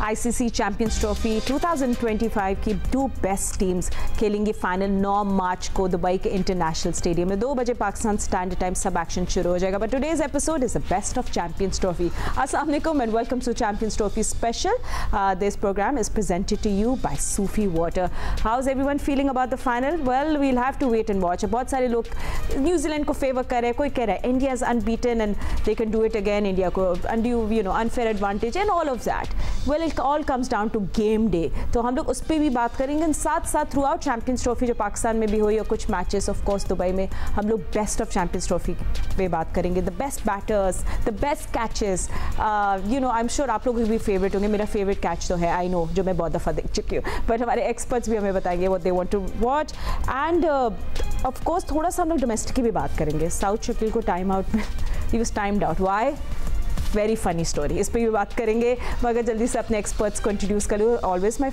ICC Champions trophy 2025 की 2 best teams खेलेंगी final 9 March को दुबई के इंटरनेशनल स्टेडियम में 2 बजे पाकिस्तान स्टैंडर्ड टाइम सब एक्शन शुरू हो जाएगा। But today's episode is the best of Champions Trophy. अस्सलाम वालेकुम and welcome to Champions Trophy special. This programme is presented to you by Sufi Water. How's everyone feeling about the final? Well, we'll have to wait and watch. बहुत सारे लोग New Zealand को favour कर रहे हैं, कोई कह रहा है India is unbeaten and they can do it again, India को unfair advantage and all of that. Well it all comes down to game day, तो हम लोग उस पर भी बात करेंगे। साथ साथ थ्रू आउट चैंपियंस ट्रॉफी जो पाकिस्तान में भी हुई और कुछ मैचेस ऑफ कोर्स दुबई में, हम लोग बेस्ट ऑफ चैंपियंस ट्रॉफी पे बात करेंगे। The best batters, the best catches, I am sure आप लोग भी फेवरेट होंगे। मेरा फेवरेट कैच तो है, आई नो, जो मैं बहुत दफ़ा देख चुकी हूँ, बट हमारे एक्सपर्ट्स भी हमें बताएंगे what they want to watch. And of course थोड़ा सा हम लोग डोमेस्टिक की भी बात करेंगे। साउथ शकील को टाइम आउट में he was timed out, why? Very funny story, इस पर भी बात करेंगे। मगर जल्दी से अपने एक्सपर्ट्स को इंट्रोड्यूस करूँ। Always my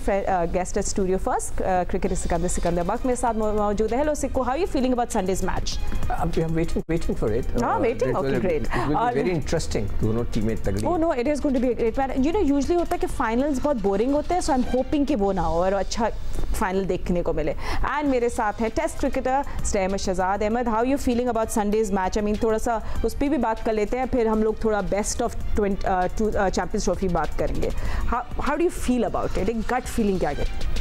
guest at studio first, cricketer Sikandar Bakhsh मेरे साथ मौजूद है। Hello Sikko, how are you feeling about Sunday's match? I'm waiting for it. Waiting? Okay, great. It will be very interesting. दोनों टीमें तगड़ी। Oh no, it is going to be a great match. Usually होता है कि finals बहुत boring होते हैं, so I'm hoping कि वो ना हो और अच्छा फाइनल देखने को मिले। एंड मेरे साथ है test cricketer Ahmed Shehzad. Ahmed, how you feeling about Sunday's match? I mean थोड़ा सा उस पर भी बात कर लेते हैं, फिर हम लोग थोड़ा बेस्ट ऑफ चैंपियंस ट्रॉफी बात करेंगे। How do you feel about it? एक गट फीलिंग क्या है?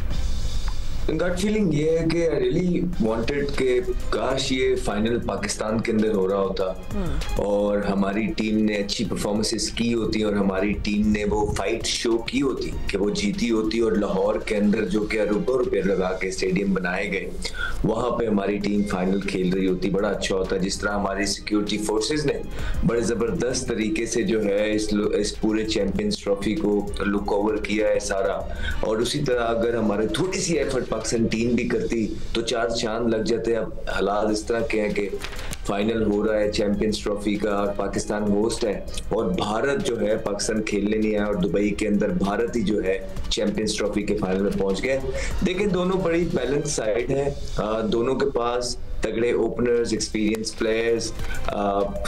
गट फीलिंग ये है कि आई रियली वांटेड कि काश ये फाइनल पाकिस्तान के अंदर हो रहा होता और हमारी टीम ने अच्छी परफॉर्मेंसेस की होती और हमारी टीम ने वो फाइट शो की होती कि वो जीती होती और लाहौर के अंदर जो कि अरबों रुपए लगा के स्टेडियम बनाए गए वहाँ पे हमारी टीम फाइनल खेल रही होती। बड़ा अच्छा होता। जिस तरह हमारी सिक्योरिटी फोर्सेस ने बड़े ज़बरदस्त तरीके से जो है इस पूरे चैंपियंस ट्रॉफी को लुक ओवर किया है सारा, और उसी तरह अगर हमारे थोड़ी सी एफर्ट पाकिस्तान टीम भी करती तो 4 चांद लग जाते। अब हालात इस तरह के हैं कि फाइनल हो रहा है चैंपियंस ट्रॉफी का और पाकिस्तान होस्ट है और भारत जो है पाकिस्तान खेलने नहीं आया और दुबई के अंदर भारत ही जो है चैंपियंस ट्रॉफी के फाइनल में पहुंच गए। देखिए दोनों बड़ी बैलेंस साइड है, दोनों के पास तगड़े ओपनर्स, एक्सपीरियंस प्लेयर्स,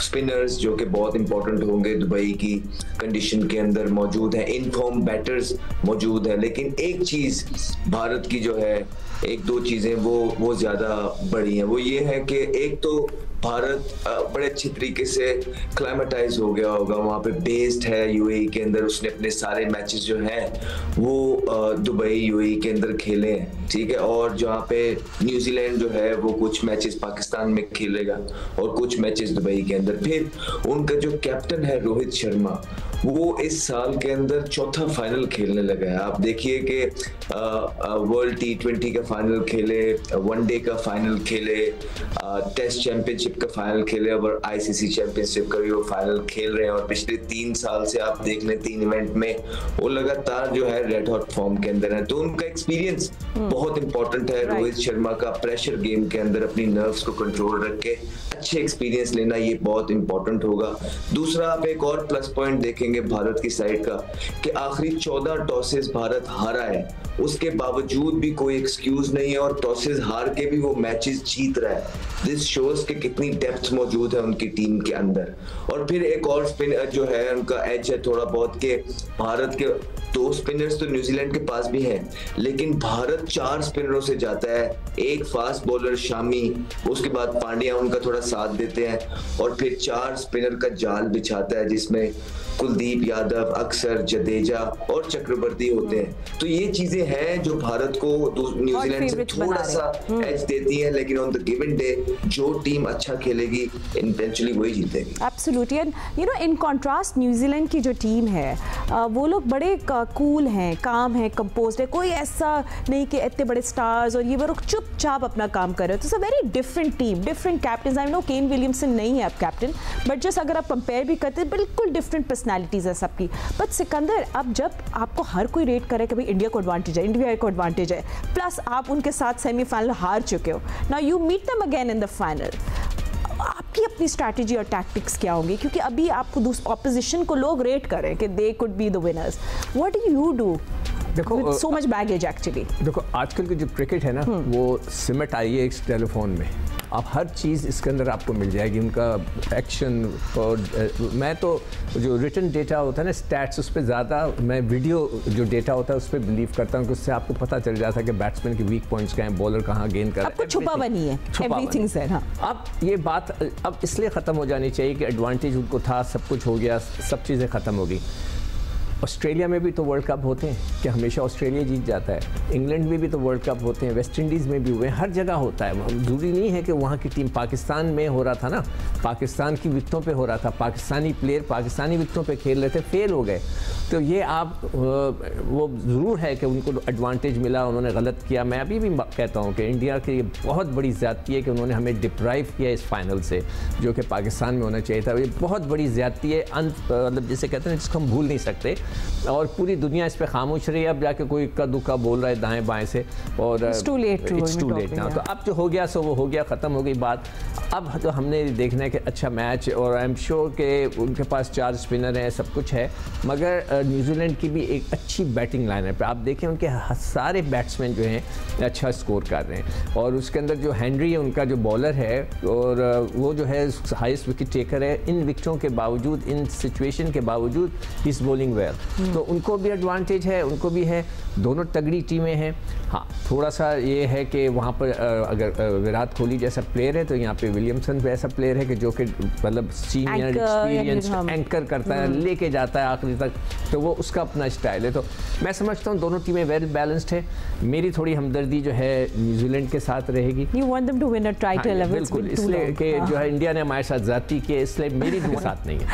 स्पिनर्स जो कि बहुत इंपॉर्टेंट होंगे दुबई की कंडीशन के अंदर मौजूद है, इनफॉर्म बैटर्स मौजूद है। लेकिन एक चीज़ भारत की जो है, 1-2 चीज़ें वो ज़्यादा बड़ी हैं। वो ये है कि एक तो भारत बड़े अच्छे तरीके से क्लाइमेटाइज हो गया होगा, वहाँ पे बेस्ड है यूएई के अंदर। उसने अपने सारे मैचेस जो हैं वो दुबई यूएई के अंदर खेले हैं, ठीक है। और जहाँ पे न्यूजीलैंड जो है वो कुछ मैचेस पाकिस्तान में खेलेगा और कुछ मैचेस दुबई के अंदर। फिर उनका जो कैप्टन है रोहित शर्मा, वो इस साल के अंदर 4था फाइनल खेलने लगा है। आप देखिए कि वर्ल्ड T20 का फाइनल खेले, वनडे का फाइनल खेले, टेस्ट चैंपियनशिप का फाइनल खेले और आईसीसी चैंपियनशिप का भी वो फाइनल खेल रहे हैं। और पिछले 3 साल से आप देख लें 3 इवेंट में वो लगातार जो है रेड हॉट फॉर्म के अंदर है। तो उनका एक्सपीरियंस बहुत इंपॉर्टेंट है। रोहित शर्मा का प्रेशर गेम के अंदर अपनी नर्व्स को कंट्रोल रख के अच्छे एक्सपीरियंस लेना, ये बहुत इंपॉर्टेंट होगा। दूसरा, आप एक और प्लस पॉइंट देखेंगे भारत की साइड का कि आखिरी 14 टॉसेस भारत हारा है, उसके बावजूद भी कोई एक्सक्यूज नहीं है और टॉसेस हार के भी वो मैचेस जीत रहा है। दिस शोज कि कितनी डेप्थ मौजूद है उनकी टीम के अंदर। और फिर एक और स्पिनर जो है उनका एज है थोड़ा बहुत के भारत के 2 स्पिनर्स तो न्यूजीलैंड के पास भी हैं, लेकिन भारत 4 स्पिनरों से जाता है। एक फास्ट बॉलर शामी, उसके बाद पांड्या उनका थोड़ा साथ देते हैं और फिर 4 स्पिनर का जाल बिछाता है जिसमें कुलदीप यादव, अक्सर, जडेजा और चक्रवर्ती होते हैं। तो ये चीजें हैं जो भारत को न्यूजीलैंड से थोड़ा सा एज देती हैं, लेकिन ऑन द गिवन डे जो टीम अच्छा खेलेगी इवेंचुअली वही जीतेगी। Absolutely. And in contrast New Zealand की जो टीम है वो लोग बड़े कूल हैं, काम है, कंपोज्ड है। कोई ऐसा नहीं कि इतने बड़े स्टार्स और ये वो लोग चुपचाप अपना काम कर रहे हो। तो very different team, different captain. I know Kane Williamson नहीं है अब कैप्टन, बट जस्ट अगर आप कंपेयर भी करते हैं बिल्कुल डिफरेंट पर्सनैलिटीज़ है सबकी। बट सिकंदर, अब जब आपको हर कोई रेट करे कि भाई इंडिया को एडवांटेज है, इंडिया को एडवांटेज है, प्लस आप उनके साथ सेमीफाइनल हार चुके हो, now you meet them again in the final, आपकी अपनी स्ट्रैटेजी और टैक्टिक्स क्या होंगी? क्योंकि अभी आपको ऑपोजिशन को लोग रेट करें कि they could be the winners, what do you do? देखो सो मच बैगेज एक्चुअली। देखो आजकल की जो क्रिकेट है ना वो सिमट आई है एक टेलीफोन में। आप हर चीज़ इसके अंदर आपको मिल जाएगी, उनका एक्शन। और मैं तो जो रिटन डेटा होता है ना, स्टैट्स, उस पर ज़्यादा, मैं वीडियो जो डेटा होता है उस पर बिलीव करता हूँ कि उससे आपको पता चल जाता है कि बैट्समैन के वीक पॉइंट्स क्या हैं, बॉलर कहाँ गेंद कर रहा है। आपको छुपा बनी है, एवरीथिंग सर। हाँ, अब ये बात अब इसलिए ख़त्म हो जानी चाहिए कि एडवांटेज उनको था, सब कुछ हो गया, सब चीज़ें ख़त्म हो गई। ऑस्ट्रेलिया में भी तो वर्ल्ड कप होते हैं कि हमेशा ऑस्ट्रेलिया जीत जाता है, इंग्लैंड में भी तो वर्ल्ड कप होते हैं, वेस्ट इंडीज़ में भी हुए, हर जगह होता है। ज़रूरी नहीं है कि वहाँ की टीम, पाकिस्तान में हो रहा था ना, पाकिस्तान की विकेटों पे हो रहा था, पाकिस्तानी प्लेयर पाकिस्तानी विकेटों पे खेल रहे थे, फेल हो गए। तो ये आप वो ज़रूर है कि उनको एडवांटेज मिला, उन्होंने गलत किया। मैं अभी भी कहता हूँ कि इंडिया की ये बहुत बड़ी ज़्यादती है कि उन्होंने हमें डिप्राइव किया इस फाइनल से, जो कि पाकिस्तान में होना चाहिए था। ये बहुत बड़ी ज़्यादती है, मतलब जिसे कहते हैं जिसको हम भूल नहीं सकते, और पूरी दुनिया इस पे खामोश रही है। अब जाके कोई इक्का दुक्का बोल रहा है दाएं बाएं से, और इट्स टू लेट ना। तो अब जो हो गया सो वो हो गया, ख़त्म हो गई बात। अब तो हमने देखना है कि अच्छा मैच, और आई एम श्योर कि उनके पास 4 स्पिनर हैं, सब कुछ है, मगर न्यूजीलैंड की भी एक अच्छी बैटिंग लाइन है। आप देखें उनके सारे बैट्समैन जो हैं अच्छा स्कोर कर रहे हैं, और उसके अंदर जो हेनरी है उनका जो बॉलर है, और वो जो है हाईएस्ट विकेट टेकर है। इन विकेटों के बावजूद, इन सिचुएशन के बावजूद इस बॉलिंग वेल, तो उनको भी एडवांटेज है, उनको भी है, दोनों तगड़ी टीमें हैं। हाँ, थोड़ा सा ये है कि वहाँ पर अगर विराट कोहली जैसा प्लेयर है तो यहाँ पे विलियमसन भी ऐसा प्लेयर है कि जो कि मतलब सीनियर एक्सपीरियंस एंकर करता है, लेके जाता है आखिरी तक, तो वो उसका अपना स्टाइल है। तो मैं समझता हूँ दोनों टीमें वेल बैलेंस्ड है। मेरी थोड़ी हमदर्दी जो है न्यूजीलैंड के साथ रहेगी। You want them to win a title, बिल्कुल, इसलिए कि जो है इंडिया ने हमारे साथ जाती की, इसलिए मेरी साथ नहीं है।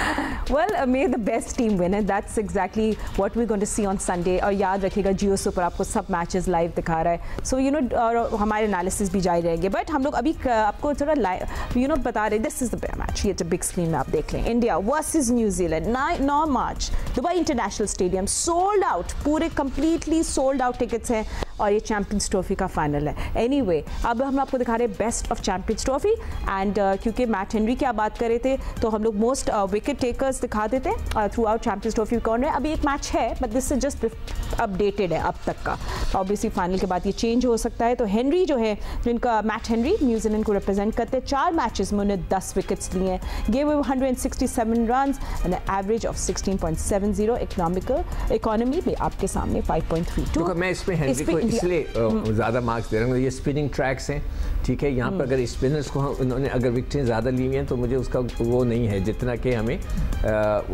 Well, may the best team win, and that's exactly what we're going to see on Sunday. और याद रखिएगा जियो सुपर आपको सब मैचेस लाइव दिखा रहा है, सो यू नो, और हमारे एनालिसिस भी जारी रहेंगे। बट हम लोग अभी आपको थोड़ा लाइव बता रहे, दिस इज द मैच, ये तो बिग स्क्रीन में आप देख लें, India versus New Zealand, 9 March, Dubai international stadium, sold out, पूरे कंप्लीटली सोल्ड आउट टिकट्स हैं, और ये चैंपियंस ट्रॉफी का फाइनल है। एनीवे, अब हम आपको दिखा रहे हैं best of Champions Trophy, and क्योंकि मैट हेनरी की आप बात कर रहे थे, तो हम लोग मोस्ट विकेट टेकर्स दिखा देते हैं थ्रू आउट चैंपियंस ट्रॉफी कौन है। अभी एक मैच है, but this is just updated है अब तक का, ऑब्वियसली फाइनल के बाद ये चेंज हो सकता है। तो हेनरी जो है, जिनका मैट हेनरी न्यूजीलैंड को रिप्रेजेंट करते हैं, 4 मैचेस में उन्हें 10 विकेट्स लिए हैं, gave 167 run and average of 16.70, economy भी आपके सामने 5.32। मैं इसमें हेनरी को इसलिए ज़्यादा मार्क्स दे रहा हूँ, ये स्पिनिंग ट्रैक्स हैं, ठीक है। यहाँ पर अगर स्पिनर्स को उन्होंने अगर विकेटें ज़्यादा ली हुई हैं तो मुझे उसका वो नहीं है जितना कि हमें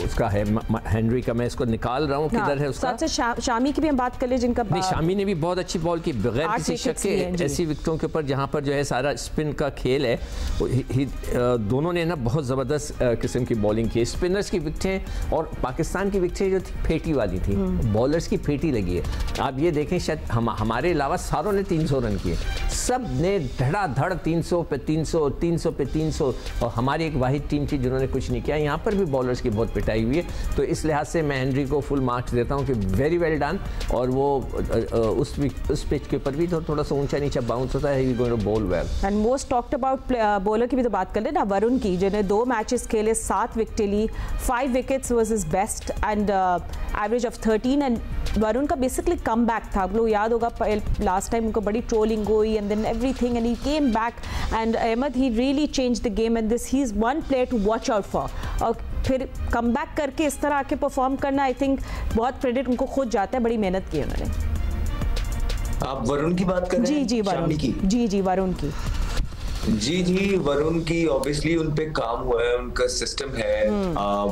उसका है हेनरी का। मैं इसको निकाल रहा हूँ किधर है उसका। शामी की भी हम बात कर ले, जिनका नहीं, शामी ने भी बहुत अच्छी बॉल की बगैर किसी शक के ऐसी विकेटों के ऊपर जहाँ पर जो है सारा स्पिन का खेल है, दोनों ने ना बहुत ज़बरदस्त किस्म की बॉलिंग की। स्पिनर्स की विकेटें और पाकिस्तान की विकेटें जो थी फेटी वाली थी, बॉलर्स की फेटी लगी है। आप ये देखें, शायद हमारे अलावा सारों ने 300 रन किए, सब ने धड़ाधड़ 300 पे 300, 300 पे 300, और हमारी एक वाहिद टीम थी जिन्होंने कुछ नहीं किया। यहाँ पर भी बॉलर्स की बहुत पिटाई हुई है, तो इस लिहाज से मैं हेनरी को फुल मार्क्स देता हूँ कि वेरी वेल डन। और वो उस पिच के ऊपर भी तो थोड़ा सा ऊंचा नीचा बाउंस होता है, he going to bowl well. And most talked about bowler की भी तो बात कर ले ना, वरुण की, जिन्हें 2 मैचेस खेले, 7 विकेटें ली, 5 wickets was his best and average of 13। And Varun का बेसिकली कम बैक था, आप लोग याद होगा लास्ट टाइम उनको बड़ी ट्रोलिंग हुई, and then everything, and he came back, and Ahmed, he really change the game, and this he is one player to watch out for. और फिर कम बैक करके इस तरह आके परफॉर्म करना, आई थिंक बहुत क्रेडिट उनको खुद जाता है, बड़ी मेहनत की उन्होंने। आप वरुण की बात कर रहे हैं? जी वरुण की, जी वरुण की, जी वरुण की ऑब्वियसली उन पे काम हुआ है, उनका सिस्टम है,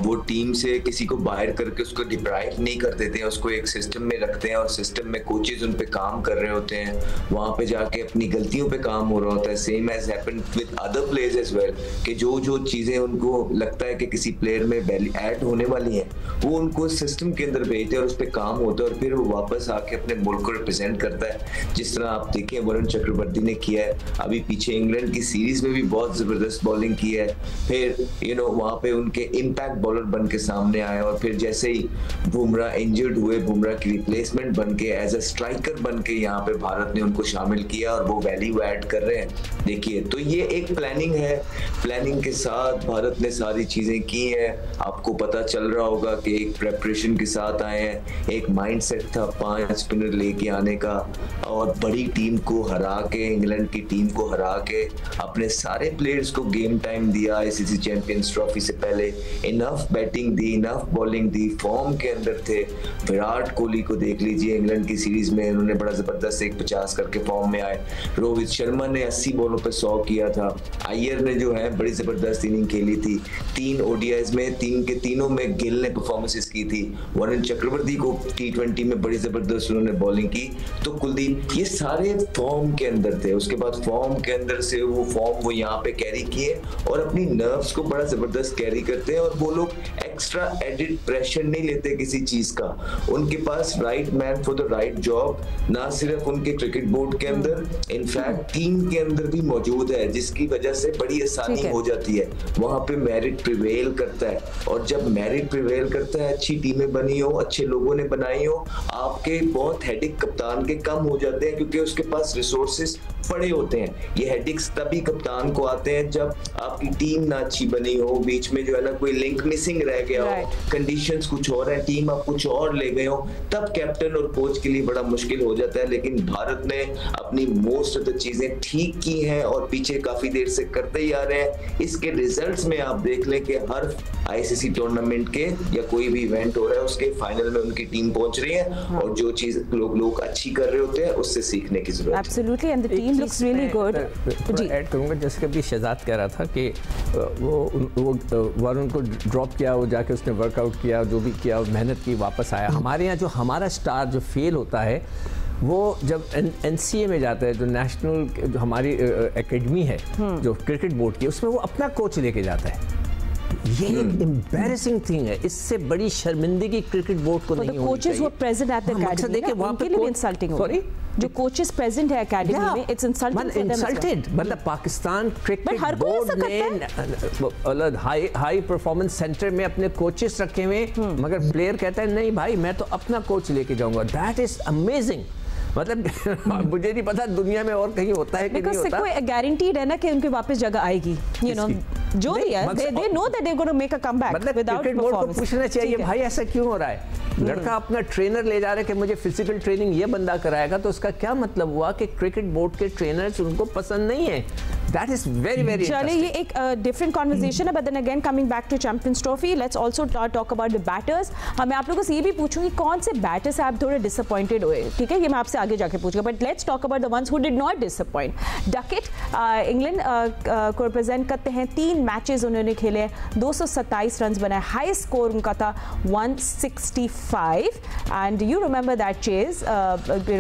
वो टीम से किसी को बाहर करके उसको डिप्राइव नहीं कर देते हैं, उसको एक सिस्टम में रखते हैं, और सिस्टम में कोचेज उन पे काम कर रहे होते हैं, वहां पे जाके अपनी गलतियों पे काम हो रहा होता है। Same as happened with other players as well, कि जो चीजें उनको लगता है कि किसी प्लेयर में ऐड होने वाली हैं, वो उनको सिस्टम के अंदर भेजते हैं और उस पर काम होता है, और फिर वो वापस आके अपने मुल्क को रिप्रेजेंट करता है। जिस तरह आप देखें वरुण चक्रवर्ती ने किया है, अभी पीछे इंग्लैंड की सीरीज में भी बहुत जबरदस्त बॉलिंग की है, फिर वहां पे उनके इम्पैक्ट बॉलर बन के सामने आए, और फिर जैसे ही बुमराह इंजर्ड हुए, बुमराह की रिप्लेसमेंट बन के एज अ स्ट्राइकर बन के यहाँ पे भारत ने उनको शामिल किया, और वो वैल्यू ऐड कर रहे हैं। देखिए, तो ये एक प्लानिंग है, प्लानिंग के साथ भारत ने सारी चीजें की हैं। आपको पता चल रहा होगा कि एक प्रेपरेशन के साथ आए हैं, एक माइंडसेट था 5 स्पिनर लेके आने का, और बड़ी टीम को हरा के, इंग्लैंड की टीम को हरा के अपने सारे प्लेयर्स को गेम टाइम दिया आईसीसी चैंपियंस ट्रॉफी से पहले, इनफ बैटिंग दी, इनफ बॉलिंग दी, फॉर्म के अंदर थे। विराट कोहली को देख लीजिए, इंग्लैंड की सीरीज में उन्होंने बड़ा जबरदस्त 150 करके फॉर्म में आए। रोहित शर्मा ने 80 बॉलों पे 100 किया था। अय्यर ने जो है बड़ी जबरदस्त इनिंग खेली थी, 3 ओडीआईज में 3 के तीनों में गिल ने परफॉर्मेंसेस की थी। वरुण चक्रवर्ती को T20 में बड़ी जबरदस्त उन्होंने बॉलिंग की। तो कुलदीप, ये सारे फॉर्म के अंदर थे। उसके बाद फॉर्म के अंदर से वो यहाँ पे कैरी किए और अपनी नर्व्स को बड़ा जबरदस्त कैरी करते हैं। और वो लोग एक्स्ट्रा एडिड प्रेशर नहीं लेते किसी चीज का। उनके पास right man for the right job ना सिर्फ उनके क्रिकेट बोर्ड के अंदर, इनफैक्ट टीम के अंदर भी मौजूद है, जिसकी वजह से बड़ी आसानी हो जाती है। वहां पे मेरिट प्रिवेल करता है, और जब मेरिट प्रिवेल करता है, अच्छी टीमें बनी हो, अच्छे लोगों ने बनाई हो, आपके बहुत हेडिक कप्तान के कम हो जाते हैं, क्योंकि उसके पास रिसोर्सेस पड़े होते हैं। ये हेडिक्स तभी कप्तान को आते हैं जब आपकी टीम ना अच्छी बनी हो, बीच में जो है ना कोई लिंक मिसिंग रह गया हो, कंडीशंस कुछ और है, टीम आप कुछ और ले गए हो, तब कैप्टन और कोच के लिए बड़ा मुश्किल हो जाता है। लेकिन भारत ने अपनी मोस्ट ऑफ द चीजें ठीक की हैं और पीछे काफी देर से करते ही आ रहे हैं। इसके रिजल्ट्स में आप देख लें कि हर आईसीसी टूर्नामेंट के या कोई भी इवेंट हो रहा है उसके फाइनल में उनकी टीम पहुंच रही है, और जो चीज लोग अच्छी कर रहे होते हैं उससे सीखने की जरूरत है। Absolutely, and the team looks really good. जी ऐड करूंगा, जैसे कि अभी शहजाद कह रहा था कि वो वरुण को ड्रॉप किया, वो जाके उसने वर्कआउट किया, जो भी किया, मेहनत की, वापस आया। हमारे यहाँ जो हमारा स्टार जो फेल होता है, वो जब एनसीए में जाता है, जो नेशनल जो हमारी एकेडमी है जो क्रिकेट बोर्ड की, उसमें वो अपना कोच लेके जाता है। ये एक एम्बैरेसिंग थिंग है, इससे बड़ी शर्मिंदगी क्रिकेट बोर्ड को नहीं होनी चाहिए। वो प्रेजेंट एट द एकेडमी, देखिए वहां पे इंसल्टिंग हो। सॉरी, जो कोचेस प्रेजेंट है एकेडमी में, इट्स इंसल्टेड। मतलब पाकिस्तान क्रिकेट बोर्ड ने हाई परफॉर्मेंस सेंटर में अपने कोचेस रखे हुए, मगर प्लेयर कहता है नहीं भाई मैं तो अपना कोच लेके जाऊंगा। That is amazing. मतलब मुझे नहीं पता दुनिया में और कहीं होता है कि नहीं होता। कोई गारंटीड है ना कि उनके वापस जगह आएगी, यू नो, जो भी है, they know that they're going to make a comeback without cricket board को पूछना चाहिए भाई ऐसा क्यों हो रहा है। लड़का अपना ट्रेनर ले जा रहा है कि मुझे फिजिकल ट्रेनिंग ये बंदा कराएगा, तो उसका क्या मतलब हुआ कि क्रिकेट बोर्ड के ट्रेनर्स उनको पसंद नहीं है। That is very very चलिए, ये एक डिफरेंट कॉन्वर्सेशन है, but then again coming back to Champions Trophy, let's also talk about the batters. मैं आप लोगों से ये भी पूछूंगी कौन से बैटर से आप थोड़े डिसअपॉइंटेड हुए, ठीक है, ये मैं आपसे आगे जाके पूछूंगा, but let's talk about the ones who did not disappoint. Duckett England को रिप्रेजेंट करते हैं, 3 मैचेस उन्होंने खेले, 227 रन बनाए, हाई स्कोर उनका था 165, and you remember that chase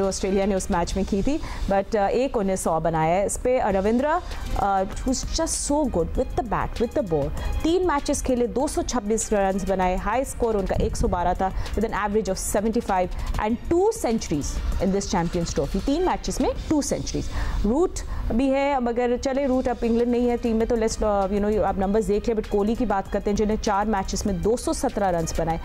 Australia ने उस मैच में की थी, बट एक उन्हें 100 बनाया है। इस पे Ravindra who's just so good with the bat, with the ball, 3 matches खेले, 226 रन बनाए, हाई स्कोर उनका 112 था, with an average of 75 and 2 centuries in this Champions Trophy. 3 matches में 2 सेंचुरीज। रूट भी है, मगर चले रूट अब इंग्लैंड नहीं है टीम में, तो लेट्स यू नो आप नंबर्स देख लें। बट कोहली की बात करते हैं जिन्हें 4 मैचेस में 217 रन बनाए,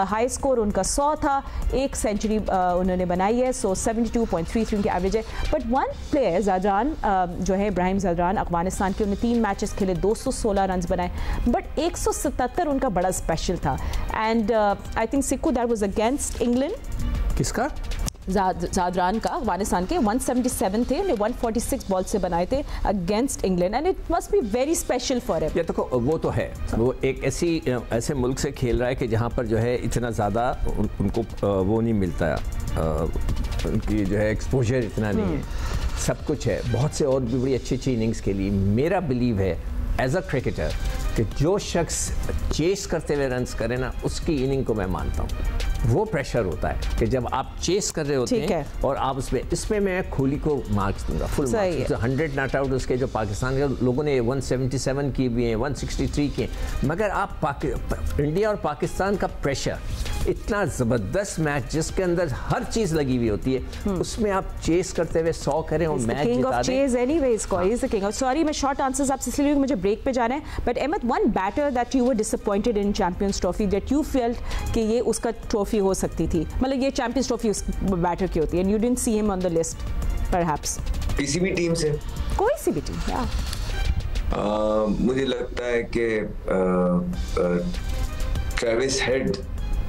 हाई स्कोर उनका 100 था, 1 सेंचुरी उन्होंने बनाई है, सो 72.33 उनकी एवरेज है। बट वन प्लेयर ज़ादरान जो है, इब्राहिम ज़ादरान, अफगानिस्तान के, उन्हें 3 मैचेस खेले, 216 रन बनाए, बट 177 उनका बड़ा स्पेशल था। And I think Sikku that was against England. किसका? ज़ादरान का, अफगानिस्तान के 177 थे, उन्हें 146 बॉल से बनाए थे against England, and it must be very special for him. ये देखो वो तो है, वो एक ऐसे मुल्क से खेल रहा है कि जहाँ पर जो है इतना ज़्यादा उनको वो नहीं मिलता, उनकी जो है एक्सपोजर इतना नहीं है, सब कुछ है, बहुत से और भी बड़ी अच्छी अच्छी इनिंग्स के लिए। मेरा बिलीव है एज अ क्रिकेटर कि जो शख्स चेस करते हुए रन्स करे ना, उसकी इनिंग को मैं मानता हूँ। वो प्रेशर होता है कि जब आप चेस कर रहे होते हैं और आप इसमें मैं कोहली को मार्क्स दूंगा, फुल मार्क्स। 100 नॉट आउट उसके जो पाकिस्तान के लोगों ने 177 की भी हैं, 163 के, मगर आप इंडिया और पाकिस्तान का प्रेशर, इतना ज़बरदस्त मैच जिसके अंदर हर चीज़ लगी हुई होती है, उसमें आप चेस करते हुए 100 करें और मैच जिता दें। सॉरी, मैं शॉर्ट आंसर्स आपसे इसलिए मुझे ब्रेक पे जाना है, but Ahmed, one batter that you were disappointed in Champions Trophy, that you felt कि ये उसका ट्रॉफी हो सकती थी, मतलब ये चैंपियंस ट्रॉफी उस बैटर की होती है, and you didn't see him on the list perhaps. किसी भी टीम से, कोई सी भी टीम, या मुझे लगता है कि ट्रेविस हेड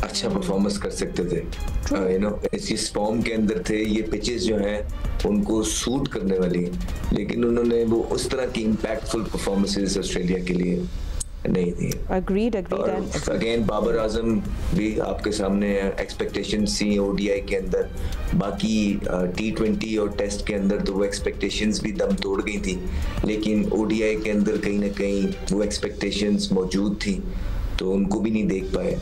अच्छा परफॉर्मेंस कर सकते थे। यू नो इस फॉर्म के अंदर थे, ये पिचेस जो हैं उनको सूट करने वाली, लेकिन उन्होंने वो उस तरह की इम्पैक्टफुल परफॉर्मेंसेस ऑस्ट्रेलिया के लिए नहीं थी। Agreed. अगेन बाबर आजम भी आपके सामने एक्सपेक्टेशन सी ओडीआई के अंदर, बाकी T20 और टेस्ट के अंदर तो वो एक्सपेक्टेशंस भी दम तोड़ गई थी, लेकिन ओडीआई के अंदर कहीं ना कहीं वो एक्सपेक्टेशंस मौजूद थी, तो उनको भी नहीं देख पाए।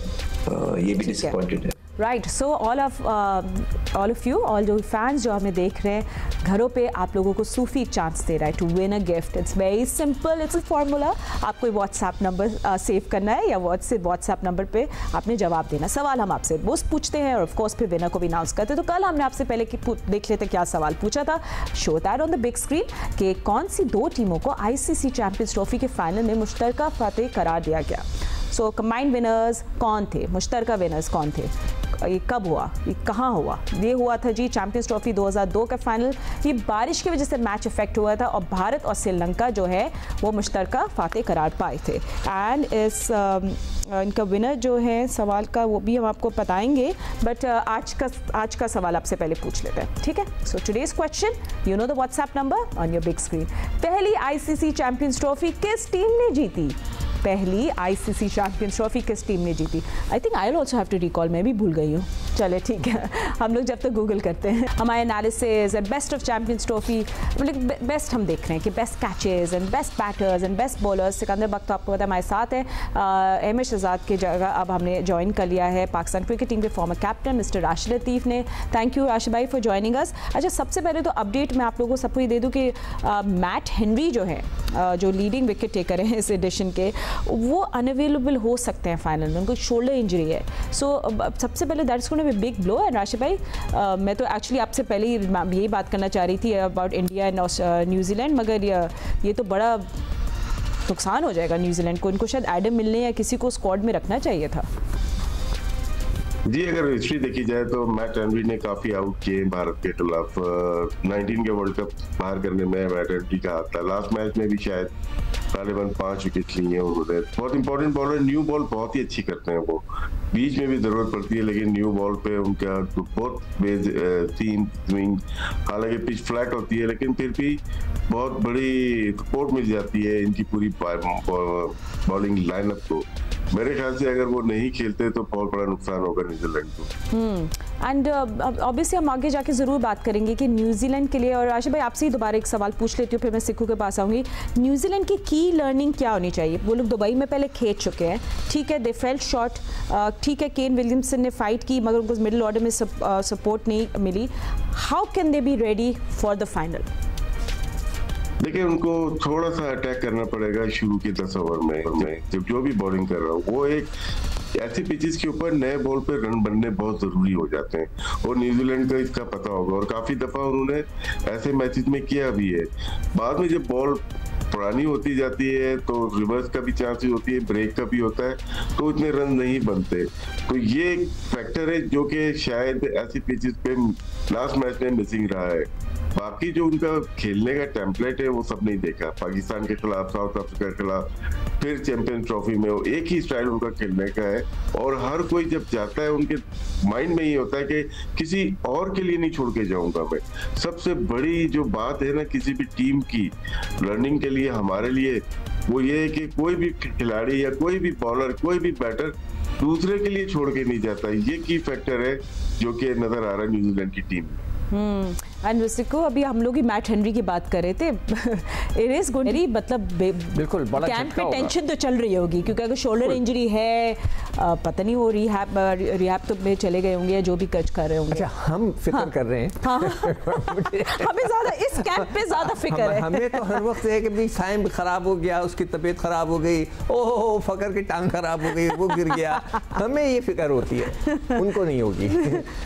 ये भी डिसअपॉइंटेड है। Right, so all of you, all जो फैंस जो हमें देख रहे हैं घरों पे, आप लोगों को सूफी चांस दे रहा है to win a gift. It's very simple, it's a formula. आपको व्हाट्सएप नंबर सेव करना है या व्हाट्सएप नंबर पे आपने जवाब देना। सवाल हम आपसे वो पूछते हैं और ऑफ कोर्स फिर विनर को भी अनाउंस करते हैं। तो कल हमने आपसे पहले देख लेते क्या सवाल पूछा था, show that on the big screen, कि कौन सी दो टीमों को आईसीसी चैंपियंस ट्रॉफी के फाइनल में मुश्तरका फातेह करार दिया गया। सो कंबाइंड विनर्स कौन थे, मुश्तरका विनर्स कौन थे, ये कब हुआ, ये कहाँ हुआ? ये हुआ था जी चैंपियंस ट्रॉफी 2002 का फाइनल। ये बारिश की वजह से मैच इफेक्ट हुआ था और भारत और श्रीलंका जो है वो मुश्तरका फातेह करार पाए थे। एंड इनका विनर जो है सवाल का वो भी हम आपको बताएंगे, बट आज का सवाल आपसे पहले पूछ लेते हैं, ठीक है? So today's question, you know the WhatsApp number on your big screen. पहली आईसीसी चैंपियंस ट्रॉफी किस टीम ने जीती? पहली आईसीसी चैंपियंस ट्रॉफी किस टीम ने जीती? I think I will also have to recall, मैं भी भूल गई हूँ। चले ठीक है, हम लोग जब तक गूगल करते हैं। हमारे analysis and best of Champions Trophy, मतलब बेस्ट हम देख रहे हैं कि best catches and best batters and best bowlers. Sikandar Bakht तो आपको पता है हमारे साथ है। अहमद शहजाद की जगह अब हमने ज्वाइन कर लिया है पाकिस्तान क्रिकेट टीम के फॉर्मर कैप्टन मिस्टर राशिद लतीफ़ ने। थैंक यू राशिद भाई फॉर ज्वाइनिंग अस। अच्छा, सबसे पहले तो अपडेट मैं आप लोगों को सबको ये दे दूँ कि मैट हेनरी जो है, जो लीडिंग विकेट टेकर हैं इस एडिशन के, वो अनअवेलेबल हो सकते हैं फाइनल में, उनको शोल्डर इंजरी है। सो सबसे पहले that's gonna be big blow. And Rashid भाई, मैं तो एक्चुअली आपसे पहले ही यही बात करना चाह रही थी अबाउट इंडिया एंड न्यूजीलैंड, मगर ये तो बड़ा नुकसान हो जाएगा न्यूजीलैंड को। इनको शायद एडम मिलने या किसी को स्क्वाड में रखना चाहिए था। जी, अगर हिस्ट्री देखी जाए तो मैट हेनरी ने काफी आउट किए भारत के खिलाफ। 19 के वर्ल्ड कप बाहर करने में मैट हेनरी का हाथ था। लास्ट मैच में भी शायद तालिबान 5 विकेट लिए हैं उन्होंने। बहुत इंपॉर्टेंट बॉलर, न्यू बॉल बहुत ही अच्छी करते हैं वो, बीच में भी जरूरत पड़ती है, लेकिन न्यू बॉल पे उनका बहुत सीम स्विंग, हालांकि पिच फ्लैट होती है लेकिन फिर भी बहुत बड़ी सपोर्ट मिल जाती है इनकी पूरी बॉलिंग लाइनअप को। मेरे ख्याल से अगर वो नहीं खेलते तो बहुत बड़ा नुकसान होगा न्यूजीलैंड को। एंड ऑब्वियसली हम आगे जाके ज़रूर बात करेंगे कि न्यूजीलैंड के लिए, और राशिद भाई आपसे ही दोबारा एक सवाल पूछ लेती हूँ फिर मैं सिक्कू के पास आऊँगी। न्यूजीलैंड की लर्निंग क्या होनी चाहिए? वो लोग दुबई में पहले खेल चुके हैं, ठीक है, दे फेल्ट शॉर्ट, ठीक है, केन विलियमसन ने फाइट की मगर उनको मिडिल ऑर्डर में सपोर्ट नहीं मिली। How can they be ready for the final? देखिए, उनको थोड़ा सा अटैक करना पड़ेगा शुरू के 10 ओवर में। जब जो भी बॉलिंग कर रहा हूँ, वो एक ऐसी पिचेस के ऊपर नए बॉल पे रन बनने बहुत जरूरी हो जाते हैं और न्यूजीलैंड को इसका पता होगा और काफी दफा उन्होंने ऐसे मैचेस में किया भी है। बाद में जब बॉल पुरानी होती जाती है तो रिवर्स का भी चांस होती है, ब्रेक का भी होता है, तो इतने रन नहीं बनते। तो ये एक फैक्टर है जो कि शायद ऐसी पिचेस पे लास्ट मैच में मिसिंग रहा है। बाकी जो उनका खेलने का टेम्पलेट है वो सब नहीं देखा। पाकिस्तान के खिलाफ, साउथ अफ्रीका के खिलाफ, फिर चैंपियंस ट्रॉफी में वो एक ही स्टाइल उनका खेलने का है और हर कोई जब जाता है उनके माइंड में ये होता है कि किसी और के लिए नहीं छोड़ के जाऊंगा मैं। सबसे बड़ी जो बात है ना किसी भी टीम की लर्निंग के लिए, हमारे लिए, वो ये है कि कोई भी खिलाड़ी या कोई भी बॉलर, कोई भी बैटर दूसरे के लिए छोड़ के नहीं जाता। ये की फैक्टर है जो कि नजर आ रहा है न्यूजीलैंड की टीम में। एंड को अभी हम लोग ही मैट हेनरी की बात कर रहे थे। इट इज गुड, मतलब बिल्कुल बड़ा कैंप पे टेंशन तो चल रही होगी क्योंकि अगर शोल्डर इंजरी है, पता नहीं वो रिहैब तो में चले गए होंगे या जो भी कच कर रहे होंगे। अच्छा, हम फिक्र कर रहे हैं। हाँ। हमें ज्यादा इस कैंप पे ज्यादा फिक्र है। हमें तो हर वक्त है कि भाई साइम खराब हो गया, उसकी तबीयत खराब हो गई, ओहो फकर की टांग खराब हो गई, वो गिर गया। हमें ये फिक्र होती है, उनको नहीं होगी।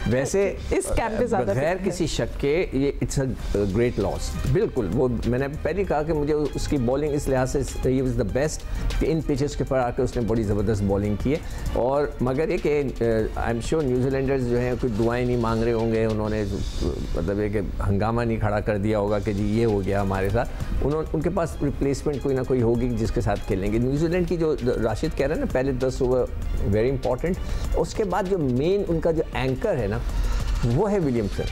वैसे इस कैंप पे ज्यादा बगैर किसी शक के ये इट्स अ ग्रेट लॉस। बिल्कुल, वो मैंने पहले कहा कि मुझे उसकी बॉलिंग इस लिहाज से ही वाज द बेस्ट कि इन पिचेस के ऊपर आकर उसने बड़ी ज़बरदस्त बॉलिंग की है। और मगर ये कि आई एम श्योर न्यूजीलैंडर्स जो हैं कोई दुआएं नहीं मांग रहे होंगे, उन्होंने मतलब ये कि हंगामा नहीं खड़ा कर दिया होगा कि जी ये हो गया हमारे साथ। उनके पास रिप्लेसमेंट कोई ना कोई होगी जिसके साथ खेलेंगे। न्यूजीलैंड की जो राशिद कह रहे हैं ना, पहले 10 ओवर वेरी इंपॉर्टेंट, उसके बाद जो मेन उनका जो एंकर है ना वो है विलियमसन।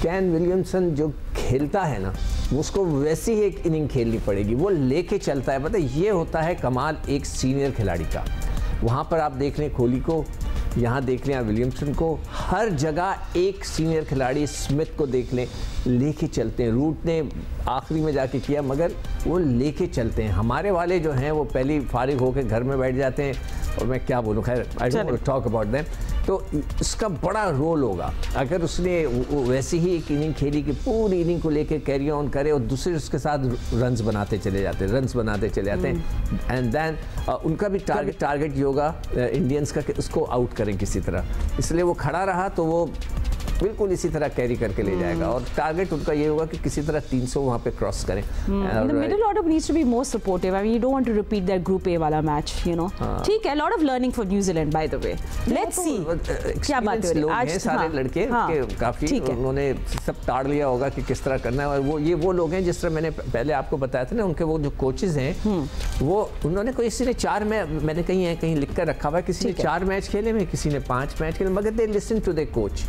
कैन विलियमसन जो खेलता है ना, उसको वैसी ही एक इनिंग खेलनी पड़ेगी, वो लेके चलता है। पता है ये होता है कमाल एक सीनियर खिलाड़ी का। वहाँ पर आप देख लें कोहली को, यहाँ देख लें विलियमसन को, हर जगह एक सीनियर खिलाड़ी स्मिथ को देख लें, लेके चलते हैं। रूट ने आखिरी में जाके किया मगर वो लेके चलते हैं। हमारे वाले जो हैं वो पहले फारिग होकर घर में बैठ जाते हैं, और मैं क्या बोलूँ, खैर I don't talk about them. तो इसका बड़ा रोल होगा अगर उसने वैसी ही एक इनिंग खेली कि पूरी इनिंग को लेके कैरी ऑन करे और दूसरे उसके साथ रन्स बनाते चले जाते हैं एंड देन उनका भी टारगेट ये होगा इंडियंस का कि उसको आउट करें किसी तरह। इसलिए वो खड़ा रहा तो वो बिल्कुल इसी तरह कैरी करके ले जाएगा, और टारगेट उनका ये होगा कि किसी तरह 300 वहाँ पे क्रॉस करें। The middle order needs to be more supportive. I mean, you don't want to repeat that Group A वाला match, you know. ठीक है, lot of learning for New Zealand, by the way. Let's see. क्या बात है आज सारे लड़के काफी उन्होंने सब ताड़ लिया होगा कि किस तरह करना है। और वो लोग हैं जिस तरह मैंने पहले आपको बताया था ना, उनके वो जो कोचेज हैं वो उन्होंने किसी ने 4 मैंने कहीं लिख कर रखा हुआ है, किसी ने 4 मैच खेले में, किसी ने 5 मैच खेले, मगर they listen to the coach.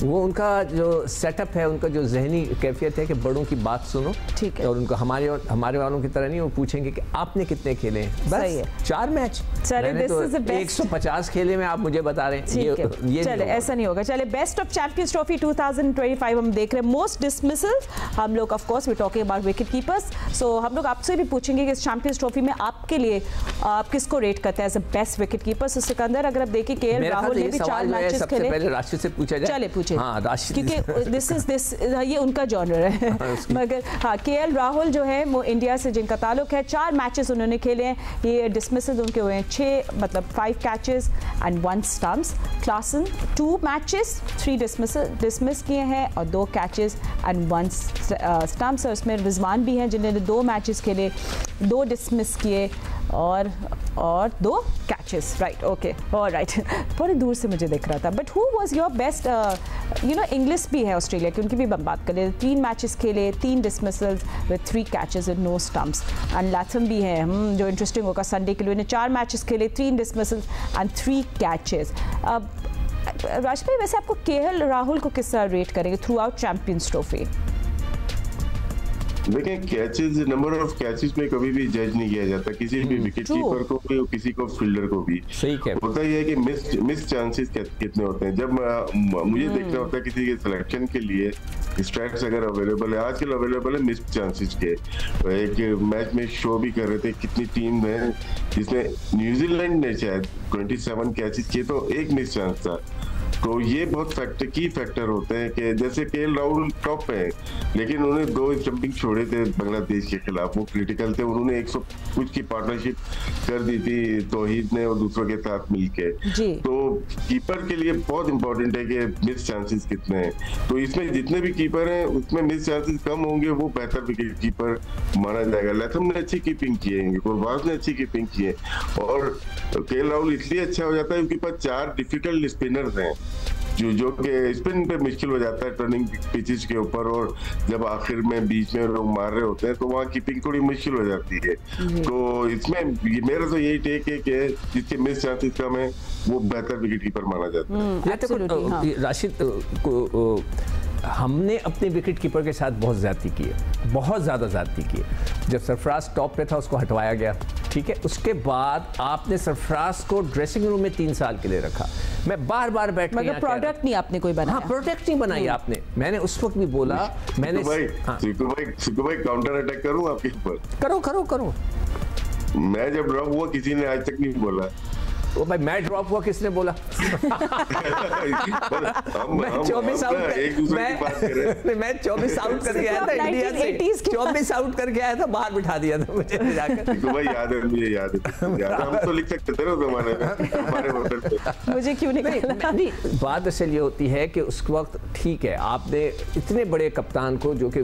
वो उनका जो सेटअप है, उनका जो जहनी कैफियत है कि बड़ों की बात सुनो, ठीक है। और उनको हमारे वालों की तरह नहीं, वो पूछेंगे कि आपने कितने खेले हैं, बस 4 मैच, मैंने तो 150 खेले में आप मुझे बता रहे हैं। ये चले ऐसा नहीं होगा। चले बेस्ट ऑफ चैंपियंस ट्रॉफी 2025 हम देख रहे हैं। मोस्ट डिसमिसल्स, हम लोग of course we talking about wicket keepers, so हम लोग आपसे भी पूछेंगे कि इस चैंपियंस ट्रॉफी में आपके लिए आप किसको रेट करते हैं as a best wicketkeeper. Sikandar, अगर आप देखिए केएल राहुल ने भी 4 मैचेस खेले। पहले राशिद से पूछा जाए। चले पूछे, हाँ, क्योंकि ये उनका जॉनर है। मगर हाँ, केएल राहुल जो है वो इंडिया से जिनका ताल्लुक है, 4 मैचेस उन्होंने खेले हैं, ये डिसमिसल उनके हुए हैं 6, मतलब 5 catches and 1 stumps. Klaasen 2 matches 3 dismiss किए हैं और 2 कैचेस एंड 1 स्टम्प्स। और उसमें रिजवान भी हैं जिन्होंने 2 मैचेस खेले, 2 डिसमिस किए और 2 कैचेस। Right, okay, alright. बड़े दूर से मुझे दिख रहा था। But who was your best, you know, English भी है ऑस्ट्रेलिया की, उनकी भी बात कर ले। 3 मैचेस खेले, 3 dismissals with 3 catches and no stumps. And Latham भी है जो इंटरेस्टिंग होगा संडे के लिए, उन्हें 4 मैचेस खेले, 3 डिसमिसल्स एंड 3 कैचेस। अब राज भाई, वैसे आपको केएल राहुल को किस तरह रेट करेंगे थ्रू आउट चैंपियंस ट्रॉफी? देखिए, कैचेस, नंबर ऑफ कैचेस में कभी भी जज नहीं किया जाता, किसी भी विकेट कीपर को भी और किसी को फील्डर को भी। सही होता ही है कि मिस चांसेस कितने होते हैं। जब मुझे देखना होता है किसी के सिलेक्शन के लिए स्टैट्स अगर अवेलेबल है, आजकल अवेलेबल है मिस चांसेस के। एक मैच में शो भी कर रहे थे कितनी टीम है जिसमें न्यूजीलैंड ने शायद 27 कैचेस किए, तो 1 मिस चांस था। तो ये बहुत की फैक्टर होते हैं कि जैसे केएल राहुल टॉप पे है, लेकिन उन्होंने 2 स्टंपिंग छोड़े थे बांग्लादेश के खिलाफ, वो क्रिटिकल थे। उन्होंने 100 कुछ की पार्टनरशिप कर दी थी तौहीद ने और दूसरों के साथ मिलके। तो कीपर के लिए बहुत इंपॉर्टेंट है कि मिस चांसेस कितने हैं। तो इसमें जितने भी कीपर हैं उसमें मिस चांसेस कम होंगे, वो बेहतर विकेट कीपर माना जाएगा। लैथम ने अच्छी कीपिंग की है, गुरबाज ने अच्छी कीपिंग की है, और केएल राहुल इसलिए अच्छा हो जाता है उनके पास 4 डिफिकल्ट स्पिनर्स हैं जो कि स्पिन पे मुश्किल हो जाता है टर्निंग पिचेस के ऊपर, और जब आखिर में बीच में लोग मार रहे होते हैं तो वहाँ कीपिंग थोड़ी मुश्किल हो जाती है। तो इसमें मेरा तो यही टेक है कि जिसके मिस चांसेस कम है वो बेहतर विकेट कीपर माना जाता है। राशिद को हमने अपने विकेट कीपर के साथ बहुत ज़्यादती की है, बहुत ज़्यादा ज़्यादती की है। जब सरफराज टॉप पे था उसको हटवाया गया, ठीक है, उसके बाद आपने सरफराज को ड्रेसिंग रूम में 3 साल के लिए रखा। मैं बार-बार बैठ के मगर प्रोडक्ट नहीं आपने कोई बनाया। हाँ, प्रोडक्ट नहीं बनाई आपने। मैंने उस वक्त भी बोला, मैंने सिक्कू भाई काउंटर अटैक करूं आपके ऊपर? करो। मैं जब ड्रॉप हुआ किसी ने आज तक नहीं बोला। वो भाई मैच ड्रॉप हुआ किसने बोला? मैं 24 आउट करके आया था इंडिया से, 24 आउट करके आया था, बाहर बिठा दिया था मुझे जाकर। भाई याद है, मुझे याद है, हम तो लिख सकते थे ना जमाने में हमारे होटल पे। मुझे क्यों नहीं? बात असल ये होती है कि उस वक्त ठीक है, आपने इतने बड़े कप्तान को जो कि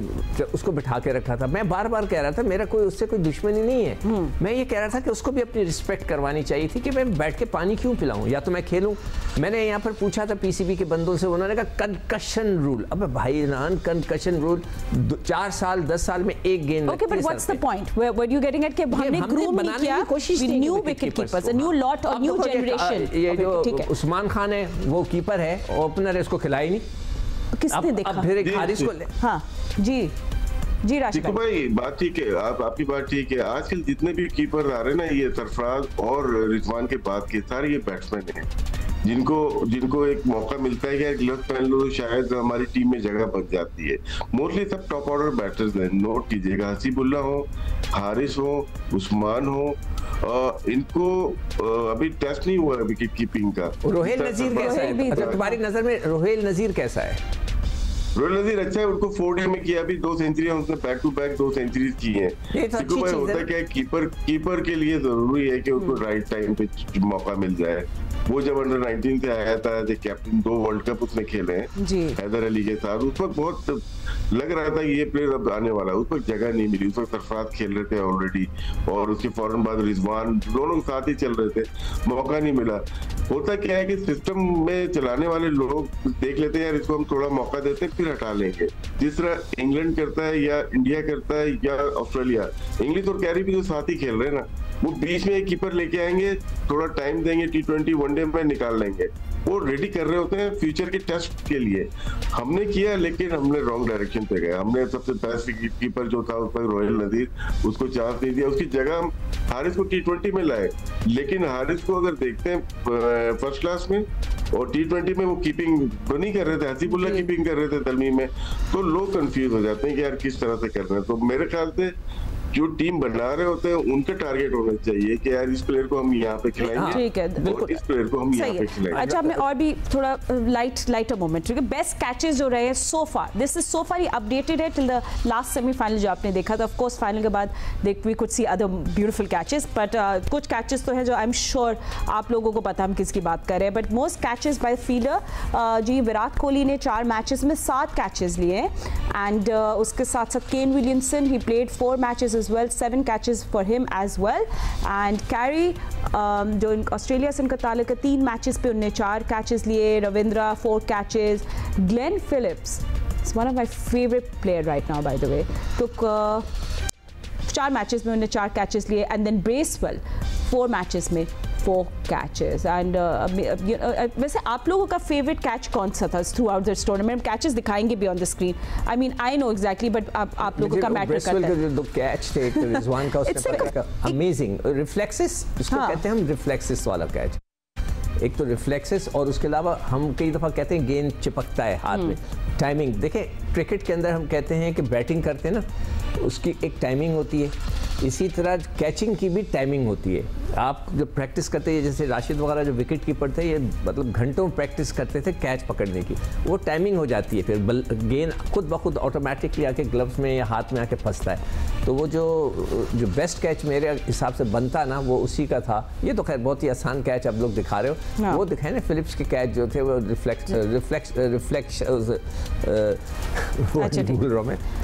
उसको बिठा के रखा था। मैं बार बार कह रहा था मेरा कोई उससे कोई दुश्मनी नहीं है, मैं ये कह रहा था कि उसको भी अपनी रिस्पेक्ट करवानी चाहिए थी कि मैं बैठ के पानी क्यों पिलाऊं, या तो मैं खेलूं। मैंने यहाँ पर पूछा था पीसीबी के बंदों से, उन्होंने कहा कंकशन रूल। अब भाई नान कंकशन रूल 4 साल 10 साल में एक गेंद। Okay, but what's the point? What you getting eight? कि हमने ग्रूम नहीं किया, new wicket keepers, new lot और न्यू जनरेशन। ये जो उस्मान खान है वो कीपर है, ओपनर है, इसको खिलाई नहीं। किसने देखा? अब फिर एक हारिस को ले। हाँ जी राशिद भाई, बात ठीक है, आपकी बात ठीक है। आजकल जितने भी कीपर आ रहे हैं ना, ये सरफराज और रिजवान के बाद के सारे ये बैट्समैन हैं जिनको एक मौका मिलता है कि ग्लव्स पहन लो, शायद हमारी टीम में जगह बच जाती है। मोस्टली सब टॉप ऑर्डर बैटर्स हैं, नोट कीजिएगा। हसीबुल्ला हो, हारिस हो, उस्मान हो, इनको अभी टेस्ट नहीं हुआ विकेट कीपिंग का। रोहेल नजीर कैसा है? अच्छा, तुम्हारी नजर में रोहेल नजीर कैसा है? रोहित नजीर अच्छा है, उनको 4 डे में किया अभी 2 सेंचुरियां, उसने बैक टू बैक 2 सेंचुरीज की हैं। देखो भाई, होता क्या है, कीपर के लिए जरूरी है कि उसको राइट टाइम पे मौका मिल जाए। वो जब अंडर 19 से आया था, जो कैप्टन 2 वर्ल्ड कप उसने खेले हैं हैदर अली के साथ, उस वक्त बहुत लग रहा था ये प्लेयर अब आने वाला है। उस वक्त जगह नहीं मिली, उस वक्त सरफराज खेल रहे थे ऑलरेडी, और उसके फौरन बाद रिजवान, दोनों साथ ही चल रहे थे, मौका नहीं मिला। होता क्या है कि सिस्टम में चलाने वाले लोग देख लेते हैं यार इसको हम थोड़ा मौका देते हैं, फिर हटा लेंगे। जिस तरह इंग्लैंड करता है या इंडिया करता है या ऑस्ट्रेलिया, इंग्लिश और कैरी भी तो साथ ही खेल रहे हैं ना, वो बीच में एक कीपर लेके आएंगे, थोड़ा टाइम देंगे, T20 वनडे में निकाल लेंगे। वो रेडी कर रहे होते हैं फ्यूचर के टेस्ट के लिए। हमने किया, लेकिन हमने रॉन्ग डायरेक्शन पे गए। हमने सबसे बेस्ट विकेट कीपर जो था उस पर रोहेल नजीर, उसको चांस नहीं दिया। उसकी जगह हम हारिस को T20 में लाए, लेकिन हारिस को अगर देखते हैं फर्स्ट क्लास में और T20 में वो कीपिंग तो नहीं कर रहे थे, हसीबुल्ला कीपिंग कर रहे थे दलमी में, तो लोग कंफ्यूज हो जाते हैं कि यार किस तरह से कर रहे हैं। तो मेरे ख्याल से जो टीम बना रहे होते हैं उनका टारगेट होना चाहिए कि यार इस प्लेयर को हम यहाँ पे खिलाएंगे, ठीक है, बिल्कुल, इस प्लेयर को हम यहाँ पे खिलाएंगे। अच्छा, मैं और भी थोड़ा लाइटर मोमेंट, बेस्ट कैचेस जो रहे हैं so far, this is so far ही अपडेटेड है टिल द लास्ट सेमीफाइनल जो आपने देखा था। ऑफ कोर्स फाइनल के बाद we could see other beautiful catches, but कुछ कैचेस तो हैं जो आई एम श्योर आप लोगों को पता हम किसकी बात कर रहे हैं। But most catches by fielder जी, विराट कोहली ने 4 मैचेस में 7 कैचेस लिए हैं, एंड उसके साथ साथ Kane Williamson, he played 4 matches as well, 7 catches for him as well, and Carey जो ऑस्ट्रेलिया से उनका ताल्लुक है, 3 मैचेस पे उन्होंने 4 कैचेस लिए, Ravindra 4 catches, Glenn Phillips is one of my favorite player right now by the way, took 4 matches में उन्होंने 4 कैचेस लिए, एंड देन ब्रेसवेल 4 मैचेस में 4 कैचेस। एंड वैसे आप लोगों का फेवरेट कैच कौन सा था through out this tournament? Catches दिखाएंगे भी on the screen, I mean I know exactly, but आप लोगों का मैटर करता है। जो कैच थे एक रिजवान का, उसने अमेजिंग रिफ्लेक्सेस, इसको कहते हैं हम, रिफ्लेक्सेस वाला कैच। एक तो रिफ्लेक्सेस, और उसके अलावा हम कई दफ़ा कहते हैं गेंद चिपकता है हाथ में, टाइमिंग। देखें क्रिकेट के अंदर हम कहते हैं कि बैटिंग करते हैं ना, उसकी एक टाइमिंग होती है, इसी तरह कैचिंग की भी टाइमिंग होती है। आप जब प्रैक्टिस करते हैं, जैसे राशिद वगैरह जो विकेट कीपर थे, ये मतलब घंटों प्रैक्टिस करते थे कैच पकड़ने की, वो टाइमिंग हो जाती है, फिर गेंद खुद ब खुद ऑटोमेटिकली आके ग्लव्स में या हाथ में आके फंसता है। तो वो जो बेस्ट कैच मेरे हिसाब से बनता ना, वो उसी का था। ये तो खैर बहुत ही आसान कैच आप लोग दिखा रहे हो, वो दिखाए ना फिलिप्स के कैच जो थे, वो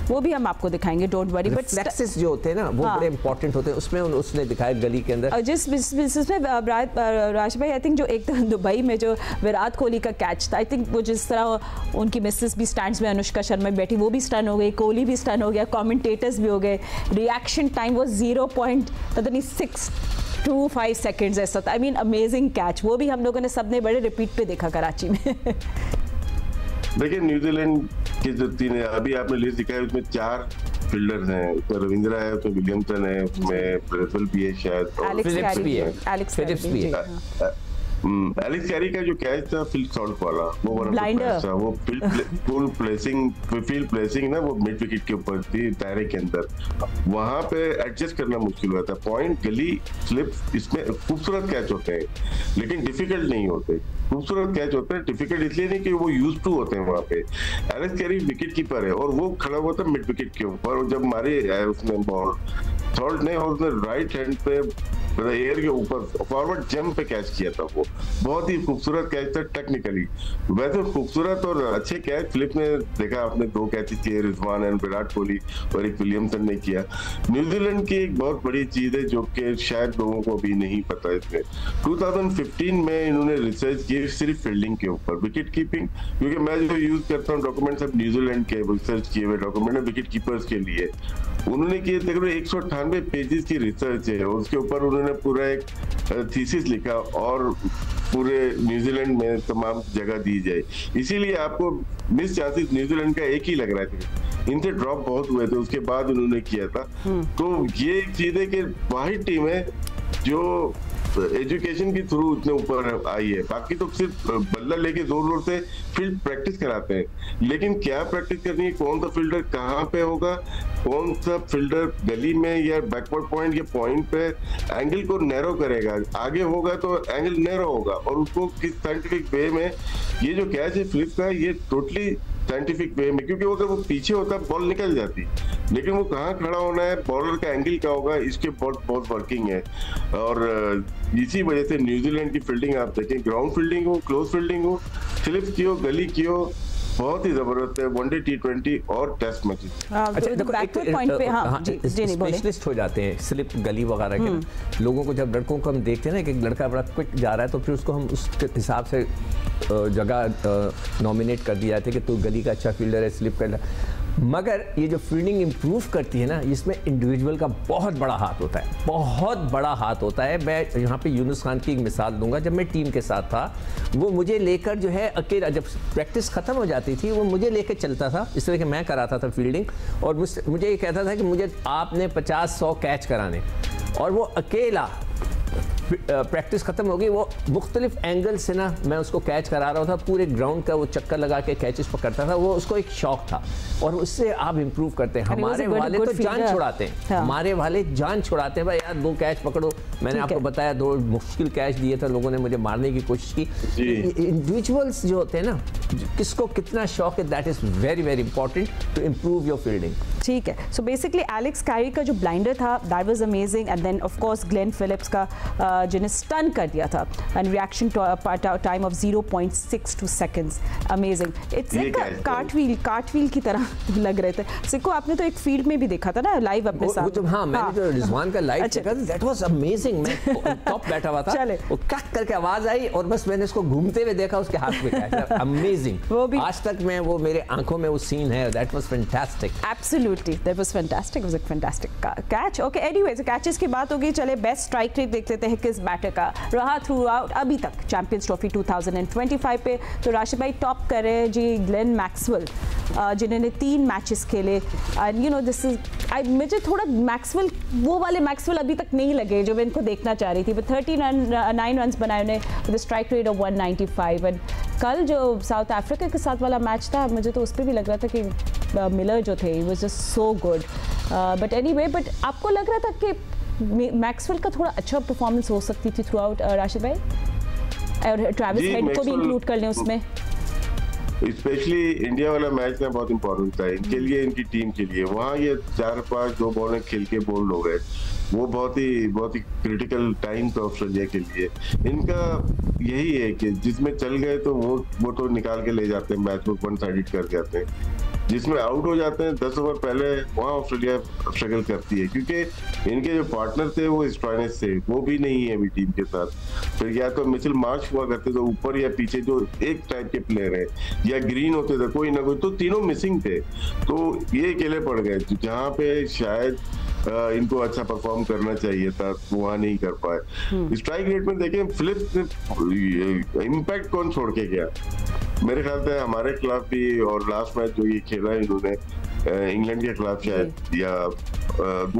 वो भी हम आपको दिखाएंगे, डोंट वरी। बट रिफ्लेक्सेस जो होते हैं ना, वो बड़े इंपॉर्टेंट होते हैं, उसमें उसने दिखाया गली के अंदर। जिसमें राशिद भाई, आई थिंक जो एक तो दुबई में जो विराट कोहली का कैच था, आई थिंक वो जिस तरह उनकी मिसेस भी स्टैंड्स में अनुष्का शर्मा बैठी, वो भी स्टन हो गई, कोहली भी स्टन हो गया, कमेंटेटर्स भी हो गए। रिएक्शन टाइम वो 0.625 सेकेंड्स ऐसा था। आई मीन अमेजिंग कैच, वो भी हम लोगों ने सबने बड़े रिपीट पे देखा कराची में। देखिए न्यूजीलैंड की जो 3 अभी आपने लिस्ट दिखाई, उसमें 4 फील्डर्स हैं, उसमें रविंद्रा है, उसमें विलियमसन है, उसमें ब्रेसवेल भी है, शायद फिलिप्स भी है। एलेक्स कैरी का जो कैच था फील्ड शॉट वाला, वो वन ऑफ द बेस्ट था। वो फील्ड प्लेसिंग ना, वो मिड विकेट के ऊपर थी, दायरे के अंदर, वहां पे एडजस्ट करना मुश्किल हुआ था। पॉइंट, गली, स्लिप, इसमें खूबसूरत कैच होते हैं लेकिन डिफिकल्ट नहीं होते। खूबसूरत कैच होते हैं, डिफिकल्ट इसलिए नहीं कि वो यूज्ड टू होते हैं वहां पे। एलेक्स कैरी विकेट कीपर है और वो खड़ा हुआ था मिड विकेट के ऊपर, और जब मारे उसने बॉल थर्ड ने, और उसने राइट हैंड पे एयर के ऊपर फॉरवर्ड जंप पे कैच किया था। वो बहुत ही खूबसूरत कैच था टेक्निकली। वैसे खूबसूरत और अच्छे कैच फिलिप ने देखा, आपने 2 कैचेस किए, रिजवान एंड विराट कोहली, और एक विलियमसन ने किया। न्यूजीलैंड की एक बहुत बड़ी चीज है जो कि शायद लोगों को भी नहीं पता। इसमें 2015 में इन्होंने रिसर्च की सिर्फ फील्डिंग के ऊपर, विकेट कीपिंग, क्योंकि मैं जो यूज करता हूँ डॉक्यूमेंट सब न्यूजीलैंड के रिसर्च किए हुए डॉक्यूमेंट है विकेट कीपर्स के लिए। उन्होंने किए तकरीबन 198 पेजेस की रिसर्च है, उसके ऊपर उन्होंने पूरा एक थीसिस लिखा और पूरे न्यूजीलैंड में तमाम जगह दी जाए। इसीलिए आपको मिस चांसेस न्यूजीलैंड का एक ही लग रहा था, इनसे ड्रॉप बहुत हुए थे, उसके बाद उन्होंने किया था। तो ये एक चीज है कि वाहिद टीम है जो एजुकेशन के थ्रू इतने ऊपर आई है। बाकी तो सिर्फ बल्ला लेके जोर जोर से फील्ड प्रैक्टिस कराते हैं, लेकिन क्या प्रैक्टिस करनी है, कौन सा फील्डर कहाँ पे होगा, कौन सा फील्डर गली में या बैकवर्ड पॉइंट या पॉइंट पे एंगल को नैरो करेगा, आगे होगा तो एंगल नैरो होगा, और उसको किस साइंटिफिक वे में, ये जो कैच है फिलिप का, ये टोटली साइंटिफिक वे में, क्योंकि अगर वो पीछे होता बॉल निकल जाती, लेकिन वो कहाँ खड़ा होना है, बॉलर का एंगल क्या होगा, इसके बहुत वर्किंग है। और इसी वजह से न्यूजीलैंड की फील्डिंग आप देखें, ग्राउंड फील्डिंग हो, क्लोज फील्डिंग हो, स्लिप की हो, गली की हो, बहुत ही जबरदस्त है वनडे, T20 और टेस्ट मैचेस। स्पेशलिस्ट हो जाते हैं स्लिप, गली वगैरह के। लोगों को, जब लड़कों को हम देखते हैं ना कि एक लड़का बड़ा क्विक जा रहा है, तो फिर उसको हम उस हिसाब से जगह नॉमिनेट कर दिया जाता है कि तू गली का अच्छा फील्डर है, स्लिप का। मगर ये जो फील्डिंग इंप्रूव करती है ना, इसमें इंडिविजुअल का बहुत बड़ा हाथ होता है, बहुत बड़ा हाथ होता है। मैं यहाँ पे यूनुस खान की एक मिसाल दूंगा। जब मैं टीम के साथ था, वो मुझे लेकर जो है अकेला, जब प्रैक्टिस खत्म हो जाती थी, वो मुझे लेकर चलता था, इस तरह के मैं कराता था फील्डिंग, और मुझे ये कहता था कि मुझे आपने 50-100 कैच कराने, और वो अकेला प्रैक्टिस खत्म हो गई, वो मुख्तलिफ एंगल से ना मैं उसको कैच करा रहा था, पूरे ग्राउंड का वो चक्कर लगाके कैचेस पकड़ता था। वो उसको एक शौक था, और उससे आप इंप्रूव करते हैं। हमारे वाले तो जान छुड़ाते हैं, हमारे वाले जान छुड़ाते हैं, भाई यार 2 कैच पकड़ो। मैंने आपको बताया 2 मुश्किल कैच दिए थे, लोगों ने मुझे मारने की कोशिश की। इंडिविजुअल्स जो होते हैं ना, किसको कितना शौक है, that is very very important to improve your fielding. ठीक है, सो बेसिकली एलेक्स कैरी का जो ब्लाइंडर था, that was amazing, and then of course Glenn Phillips का जिन्हें स्टन कर दिया था, and reaction time of 0.62 seconds, amazing. It's like cartwheel की तरह लग रहे थे। सिक्को, आपने तो एक फील्ड में भी देखा था ना लाइव अपने साथ? हाँ, मैंने जो रिजवान का लाइव देखा, दैट वाज अमेजिंग। मैं टॉप बैठा हुआ था, वो कट करके आवाज आई और बस मैंने इसको घूमते हुए देखा, उसके हाथ में कैच, अमेजिंग। आज तक मैं वो मेरे आंखों में वो सीन है, that was fantastic. Absolutely, that was fantastic, was a fantastic catch. Okay, anyways catches की बात होगी, चले बेस्ट स्ट्राइक रेट देख लेते हैं किस बैटर का रहा थ्रू आउट अभी तक चैंपियंस ट्रॉफी 2025 पे। तो राशिद भाई टॉप कर रहे हैं जी, ग्लेन मैक्सवेल, जिन्होंने 3 मैचेस खेले, and you know this is, मुझे थोड़ा मैक्सवेल, वो वाले मैक्सवेल अभी तक नहीं लगे जो मैं इनको देखना चाह रही थी। बट 39 रन बनाए उन्हें with strike rate of 195। And कल जो साउथ अफ्रीका के साथ वाला मैच था, मुझे तो उस पर भी लग रहा था कि मिलर जो थे, was just so good. But anyway, but आपको लग रहा था कि मैक्सवेल का थोड़ा अच्छा परफॉर्मेंस हो सकती थी थ्रू आउट, राशिद भाई, और ट्रेविस हेड को भी इंक्लूड कर लें उसमें? स्पेशली इंडिया वाला मैच ना बहुत इंपॉर्टेंट था इनके लिए, इनकी टीम के लिए। वहाँ ये 4-5 2 बॉलें खेल के बोल्ड हो गए, वो बहुत ही क्रिटिकल टाइम था ऑस्ट्रेलिया के लिए। इनका यही है कि जिसमें चल गए तो वो तो निकाल के ले जाते हैं, मैच को वन साइडेड कर जाते हैं। जिसमें आउट हो जाते हैं 10 ओवर पहले, वहाँ ऑस्ट्रेलिया स्ट्रगल करती है, क्योंकि इनके जो पार्टनर थे वो स्टॉइनिस थे, वो भी नहीं है अभी टीम के साथ। फिर या तो मिचेल मार्श हुआ करते थे ऊपर, या पीछे जो एक टाइप के प्लेयर है, या ग्रीन होते थे, कोई ना कोई, तो तीनों मिसिंग थे। तो ये अकेले पड़ गए, जहाँ पे शायद इनको अच्छा परफॉर्म करना चाहिए था, वहाँ नहीं कर पाए। स्ट्राइक रेट में देखें, फिलिप्स ने इम्पैक्ट कौन छोड़ के गया, मेरे ख्याल से हमारे खिलाफ भी, और लास्ट मैच जो ये खेला है इन्होंने इंग्लैंड के खिलाफ शायद, या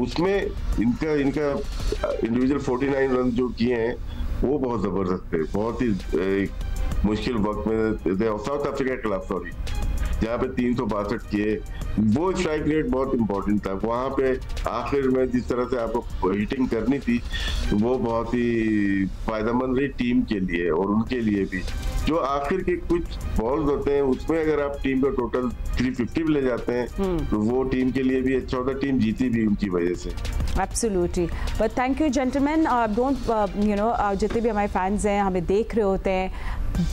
उसमें इनका इंडिविजुअल 49 रन जो किए हैं, वो बहुत जबरदस्त थे, बहुत ही मुश्किल वक्त में साउथ अफ्रीका के खिलाफ, सॉरी, जहाँ पे 362 किए, वो स्ट्राइक रेट बहुत इंपॉर्टेंट था। वहां पे आखिर में जिस तरह से आपको हिटिंग करनी थी वो बहुत ही फायदेमंद रही टीम के लिए और उनके लिए भी। जो आखिर के कुछ बॉल्स होते हैं उसमें अगर आप टीम का टोटल 350 ले जाते हैं तो वो टीम के लिए भी अच्छा होता है, टीम जीती भी उनकी वजह से। Absolutely, but thank you gentlemen. Don't जितने भी हमारे फैंस हैं हमें देख रहे होते हैं,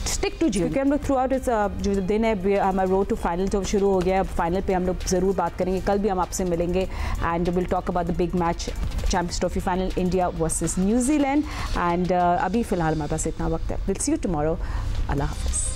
स्टिक टू जी, क्योंकि हम लोग थ्रू आउट इस जो दिन है हमारा रोड टू फाइनल जो शुरू हो गया है, फाइनल पे हम लोग ज़रूर बात करेंगे। कल भी हम आपसे मिलेंगे and will talk about the big match, Champions Trophy final India versus New Zealand. And अभी फ़िलहाल हमारे पास इतना वक्त है। Will see you tomorrow. अल्लाह हाफ़िज़।